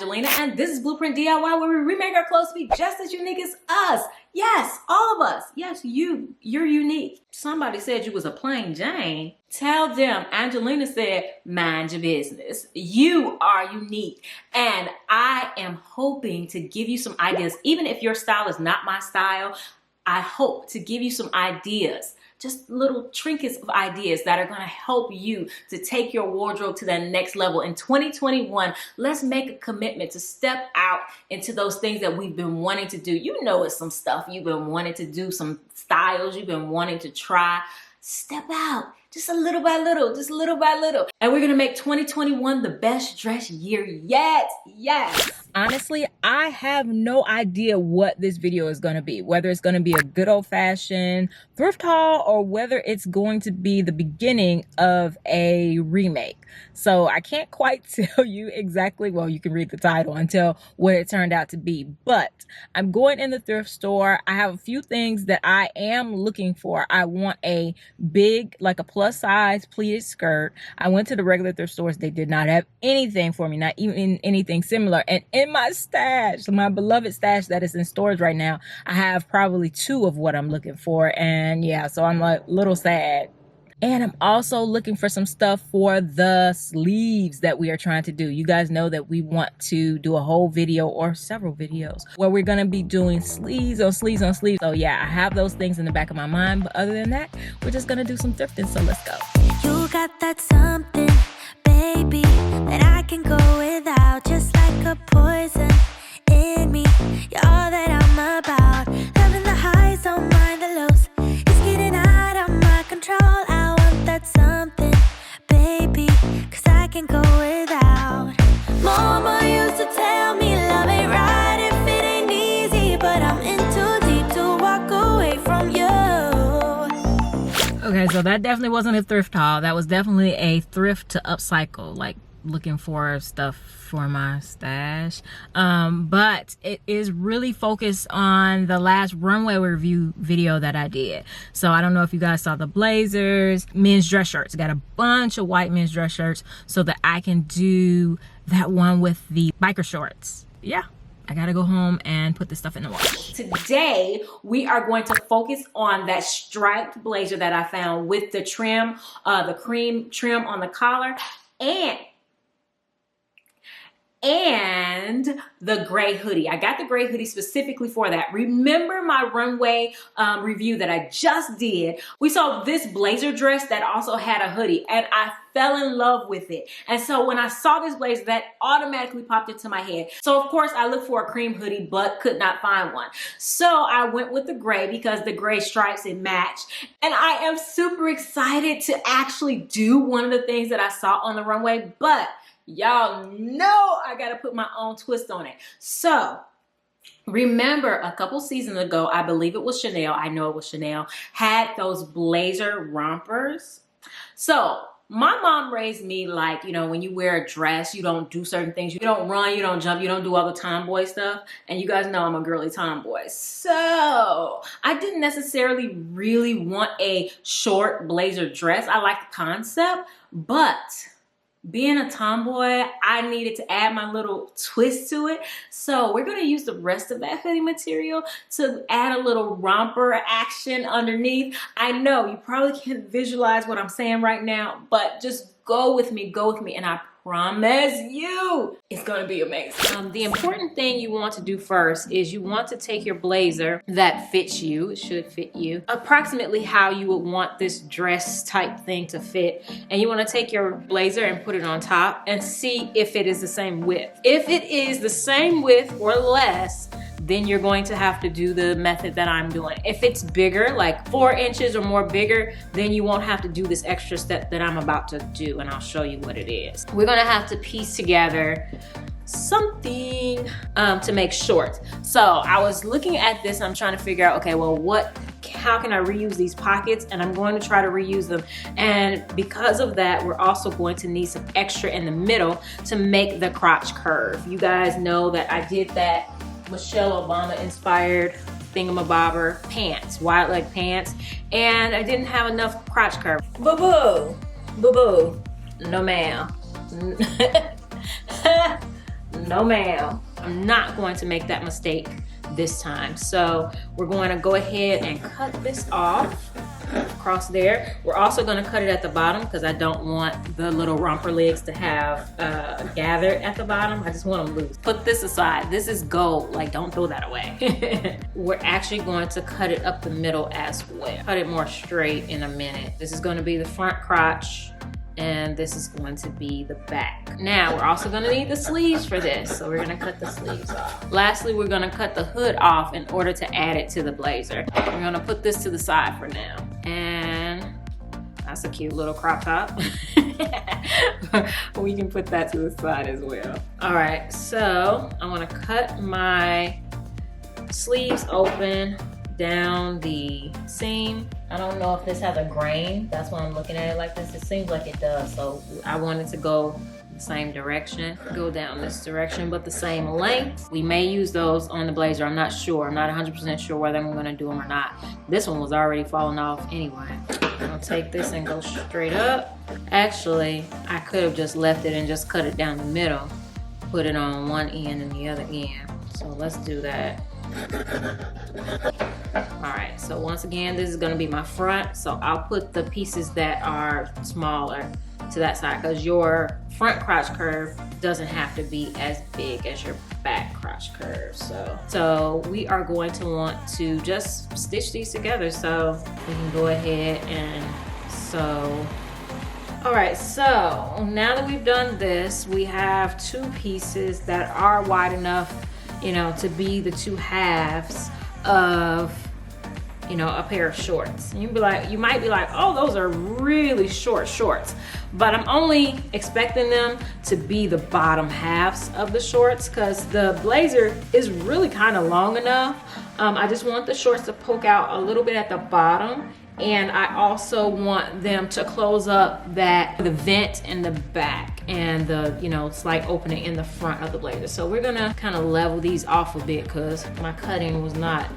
Angelina, and this is Blueprint DIY, where we remake our clothes to be just as unique as us. Yes, all of us. Yes, you're unique. Somebody said you was a plain Jane. Tell them Angelina said, mind your business. You are unique. And I am hoping to give you some ideas. Even if your style is not my style, I hope to give you some ideas. Just little trinkets of ideas that are gonna help you to take your wardrobe to that next level. In 2021, let's make a commitment to step out into those things that we've been wanting to do. You know it's some stuff you've been wanting to do, some styles you've been wanting to try. Step out, just a little by little, just little by little. And we're gonna make 2021 the best dress year yet. Yes. Honestly, I have no idea what this video is going to be, whether it's going to be a good old-fashioned thrift haul or whether it's going to be the beginning of a remake. So I can't quite tell you exactly, well, you can read the title and tell what it turned out to be, but I'm going in the thrift store. I have a few things that I am looking for. I want a big, like a plus size pleated skirt. I went to the regular thrift stores. They did not have anything for me, not even anything similar. And in my stash, my beloved stash that is in storage right now, I have probably 2 of what I'm looking for. And yeah, so I'm like a little sad. And I'm also looking for some stuff for the sleeves that we are trying to do. You guys know that we want to do a whole video or several videos where we're going to be doing sleeves on sleeves on sleeves. So yeah, I have those things in the back of my mind. But other than that, we're just going to do some thrifting. So let's go. You got that something, baby, that I can go without, just like a poison in me. You're all that I'm about. Loving the highs, don't mind the lows. It's getting out of my control. I want that something, baby, 'cause I can go without. Mama used to tell me love ain't right if it ain't easy, but I'm in too deep to walk away from you. Okay, so that definitely wasn't a thrift haul. That was definitely a thrift to upcycle, like looking for stuff for my stash. But it is really focused on the last runway review video that I did. So I don't know if you guys saw the blazers, men's dress shirts. Got a bunch of white men's dress shirts so that I can do that one with the biker shorts. Yeah. I gotta go home and put this stuff in the wash. Today, we are going to focus on that striped blazer that I found with the trim, the cream trim on the collar, and the gray hoodie. I got the gray hoodie specifically for that. Remember my runway review that I just did? We saw this blazer dress that also had a hoodie, and I fell in love with it. And so when I saw this blazer, that automatically popped into my head. So of course I looked for a cream hoodie, but could not find one. So I went with the gray because the gray stripes, it matched. And I am super excited to actually do one of the things that I saw on the runway, but y'all know I gotta put my own twist on it. So remember a couple seasons ago, I believe it was Chanel, I know it was Chanel, had those blazer rompers. So my mom raised me like, you know, when you wear a dress, you don't do certain things. You don't run, you don't jump, you don't do all the tomboy stuff. And you guys know I'm a girly tomboy. So I didn't necessarily really want a short blazer dress. I like the concept, but being a tomboy, I needed to add my little twist to it. So we're gonna use the rest of that hoodie material to add a little romper action underneath. I know you probably can't visualize what I'm saying right now, but just go with me, and I promise you it's gonna be amazing. The important thing you want to do first is you want to take your blazer that fits you, it should fit you, approximately how you would want this dress type thing to fit, and you want to take your blazer and put it on top and see if it is the same width. If it is the same width or less, then you're going to have to do the method that I'm doing. If it's bigger, like 4 inches or more bigger, then you won't have to do this extra step that I'm about to do, and I'll show you what it is. We're gonna have to piece together something to make shorts. So I was looking at this and I'm trying to figure out, okay, well, how can I reuse these pockets? And I'm going to try to reuse them. And because of that, we're also going to need some extra in the middle to make the crotch curve. You guys know that I did that Michelle Obama inspired thingamabobber pants, wide leg pants, and I didn't have enough crotch curve. Boo-boo, boo-boo, no ma'am. No ma'am. I'm not going to make that mistake this time. So we're going to go ahead and cut this off across there. We're also going to cut it at the bottom because I don't want the little romper legs to have gathered at the bottom. I just want them loose. Put this aside. This is gold. Like, don't throw that away. We're actually going to cut it up the middle as well. Cut it more straight in a minute. This is going to be the front crotch, and this is going to be the back. Now, we're also gonna need the sleeves for this, so we're gonna cut the sleeves off. Lastly, we're gonna cut the hood off in order to add it to the blazer. We're gonna put this to the side for now. And that's a cute little crop top. We can put that to the side as well. All right, so I'm gonna cut my sleeves open down the seam. I don't know if this has a grain. That's why I'm looking at it like this. It seems like it does. So I wanted to go the same direction, go down this direction, but the same length. We may use those on the blazer. I'm not sure. I'm not 100% sure whether I'm gonna do them or not. This one was already falling off anyway. I'm gonna take this and go straight up. Actually, I could have just left it and just cut it down the middle, put it on one end and the other end. So let's do that. All right, so once again, this is gonna be my front, so I'll put the pieces that are smaller to that side because your front crotch curve doesn't have to be as big as your back crotch curve. So we are going to want to just stitch these together, so we can go ahead and sew. All right, so now that we've done this, we have two pieces that are wide enough, you know, to be the two halves of, you know, a pair of shorts. And you might be like, oh, those are really short shorts. But I'm only expecting them to be the bottom halves of the shorts because the blazer is really kind of long enough. I just want the shorts to poke out a little bit at the bottom. And I also want them to close up the vent in the back and the, you know, slight opening in the front of the blazer. So we're gonna kind of level these off a bit because my cutting was not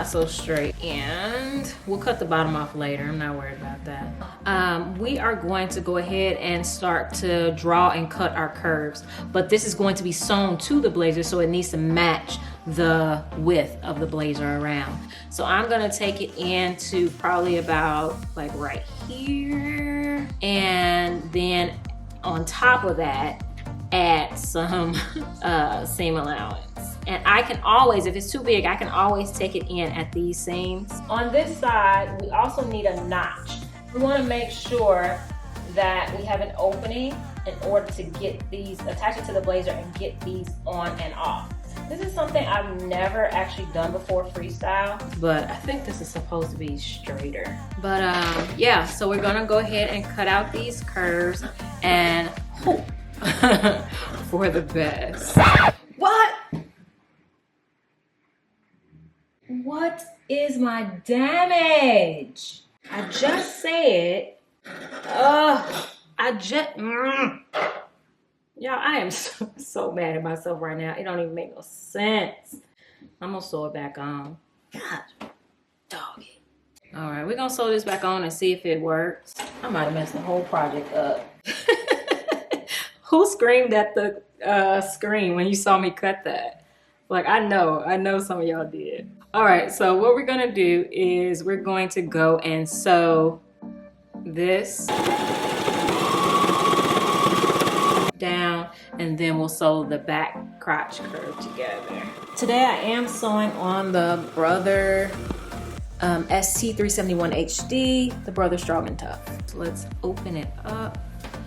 so straight. And we'll cut the bottom off later. I'm not worried about that. We are going to go ahead and start to draw and cut our curves, but this is going to be sewn to the blazer, so it needs to match the width of the blazer around. So I'm gonna take it into probably about like right here, and then on top of that add some seam allowance. And I can always, if it's too big, I can always take it in at these seams. On this side, we also need a notch. We want to make sure that we have an opening in order to get these, attach it to the blazer and get these on and off. This is something I've never actually done before freestyle, but I think this is supposed to be straighter. But yeah, so we're gonna go ahead and cut out these curves and hope for the best. What is my damage? I just said, Y'all, I am so mad at myself right now. It don't even make no sense. I'm gonna sew it back on. God, dog it. All right, we're gonna sew this back on and see if it works. I might have messed the whole project up. Who screamed at the screen when you saw me cut that? Like, I know some of y'all did. All right, so what we're gonna do is we're going to go and sew this down, and then we'll sew the back crotch curve together. Today I am sewing on the Brother ST371 HD, the Brother Strong and Tough. So let's open it up.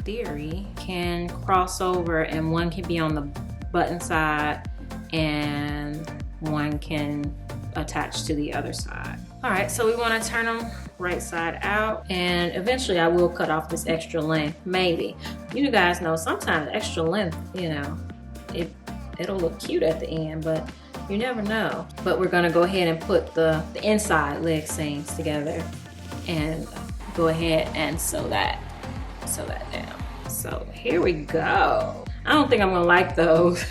Theory can cross over, and one can be on the button side and one can attach to the other side. All right, so we want to turn them right side out, and eventually I will cut off this extra length, maybe. You guys know sometimes extra length, you know, it'll look cute at the end, but you never know. But we're gonna go ahead and put the inside leg seams together and go ahead and sew that down. So here we go. I don't think I'm gonna like those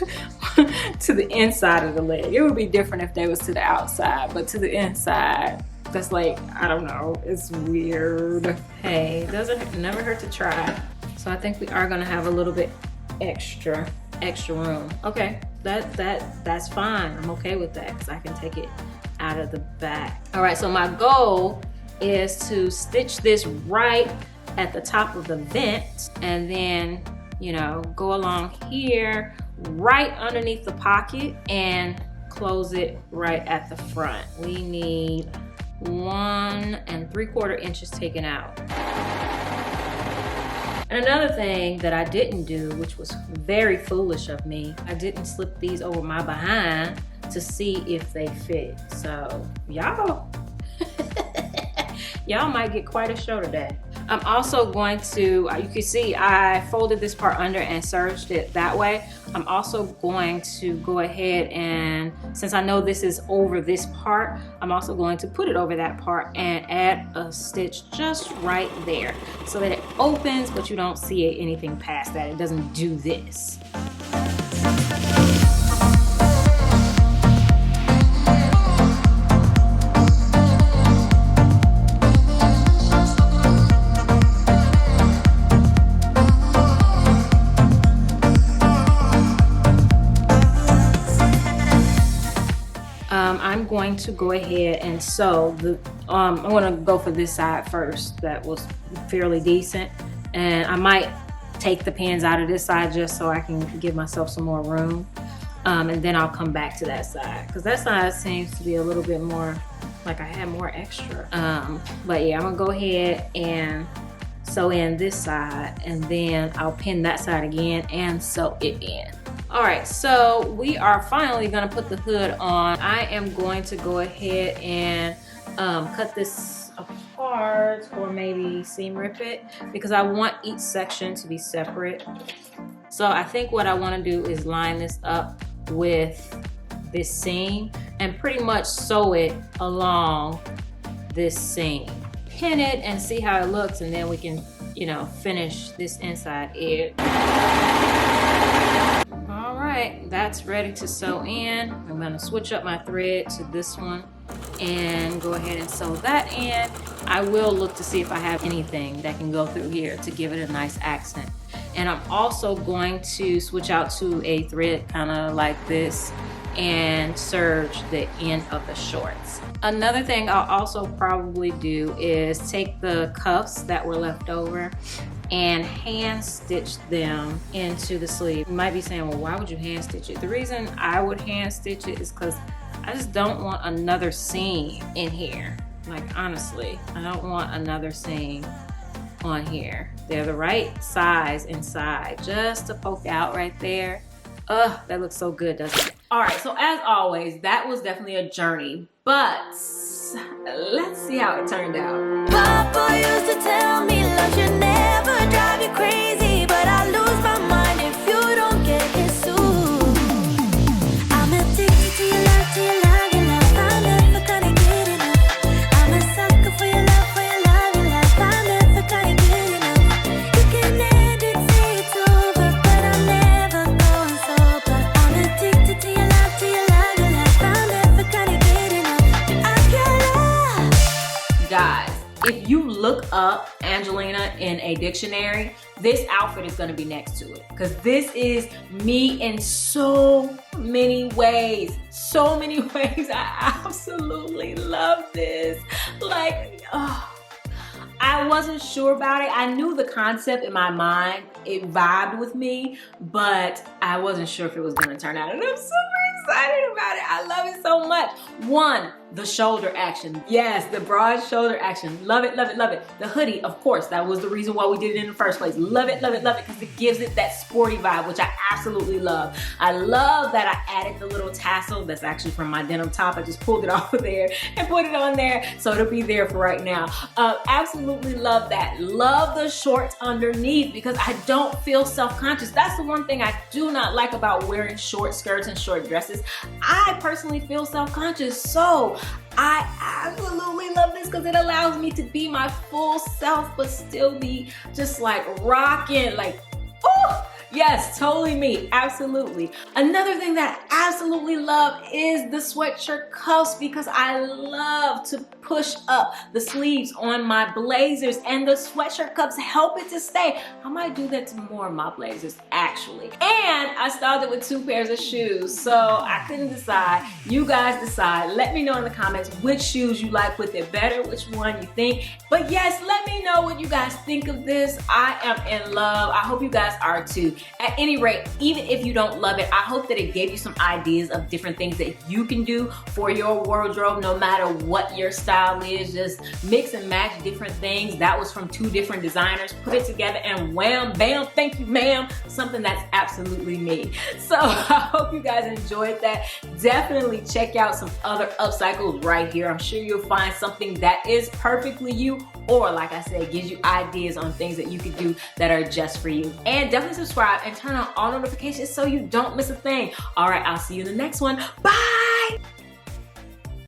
to the inside of the leg. It would be different if they was to the outside, but to the inside, that's like, I don't know, it's weird. Hey, never hurt to try. So I think we are gonna have a little bit extra extra room. Okay, that's fine. I'm okay with that because I can take it out of the back. All right, so my goal is to stitch this right at the top of the vent, and then, you know, go along here right underneath the pocket and close it right at the front. We need 1 3/4 inches taken out. And another thing that I didn't do, which was very foolish of me, I didn't slip these over my behind to see if they fit. So y'all, y'all might get quite a show today. I'm also going to, you can see I folded this part under and serged it that way. I'm also going to go ahead and, since I know this is over this part, I'm also going to put it over that part and add a stitch just right there so that it opens, but you don't see anything past that. It doesn't do this. I'm going to go ahead and sew the, I'm gonna go for this side first. That was fairly decent. And I might take the pins out of this side just so I can give myself some more room. And then I'll come back to that side, because that side seems to be a little bit more, like I had more extra. But yeah, I'm gonna go ahead and sew in this side, and then I'll pin that side again and sew it in. All right, so we are finally gonna put the hood on. I am going to go ahead and cut this apart, or maybe seam rip it, because I want each section to be separate. So I think what I wanna do is line this up with this seam and pretty much sew it along this seam. Pin it and see how it looks, and then we can, you know, finish this inside edge. All right, that's ready to sew in. I'm gonna switch up my thread to this one and go ahead and sew that in. I will look to see if I have anything that can go through here to give it a nice accent. And I'm also going to switch out to a thread kind of like this and serge the end of the shorts. Another thing I'll also probably do is take the cuffs that were left over and hand stitch them into the sleeve. You might be saying, well, why would you hand stitch it? The reason I would hand stitch it is because I just don't want another seam in here. Like, honestly, I don't want another seam on here. They're the right size inside, just to poke out right there. Ugh, that looks so good, doesn't it? All right, so as always, that was definitely a journey, but let's see how it turned out. Papa used to tell me love should never drive you crazy, but I lose my mind if you don't get his sooo. I'm addicted to your love, to your love, your love. I'm never gonna get enough. I'm a sucker for your love, for your love, your love. I'm never gonna get enough. You can end it, say it's over, but I'm never going sober. I'm addicted to your love, to your love, your love. I'm never gonna get enough. I can't love. Guys, if you look up Angelina in a dictionary, this outfit is gonna be next to it, because this is me in so many ways. So many ways. I absolutely love this. Like, oh, I wasn't sure about it. I knew the concept in my mind. It vibed with me, but I wasn't sure if it was gonna turn out. And I'm super excited about it. I love it so much. One, the shoulder action. Yes, the broad shoulder action. Love it, love it, love it. The hoodie, of course, that was the reason why we did it in the first place. Love it, love it, love it, because it gives it that sporty vibe, which I absolutely love. I love that I added the little tassel that's actually from my denim top. I just pulled it off of there and put it on there, so it'll be there for right now. Absolutely love that. Love the shorts underneath, because I don't feel self-conscious. That's the one thing I do not like about wearing short skirts and short dresses. I personally feel self-conscious, so I absolutely love this because it allows me to be my full self, but still be just like rocking, like, oh, yes, totally me, absolutely. Another thing that I absolutely love is the sweatshirt cuffs, because I love to push up the sleeves on my blazers, and the sweatshirt cups help it to stay. I might do that to more of my blazers actually. And I styled it with 2 pairs of shoes, so I couldn't decide. You guys decide. Let me know in the comments which shoes you like with it better, which one you think. But yes, let me know what you guys think of this. I am in love. I hope you guys are too. At any rate, even if you don't love it, I hope that it gave you some ideas of different things that you can do for your wardrobe, no matter what your style is. Just mix and match different things. That was from 2 different designers. Put it together and wham, bam, thank you, ma'am. Something that's absolutely me. So I hope you guys enjoyed that. Definitely check out some other upcycles right here. I'm sure you'll find something that is perfectly you, or like I said, gives you ideas on things that you could do that are just for you. And definitely subscribe and turn on all notifications so you don't miss a thing. All right, I'll see you in the next one. Bye!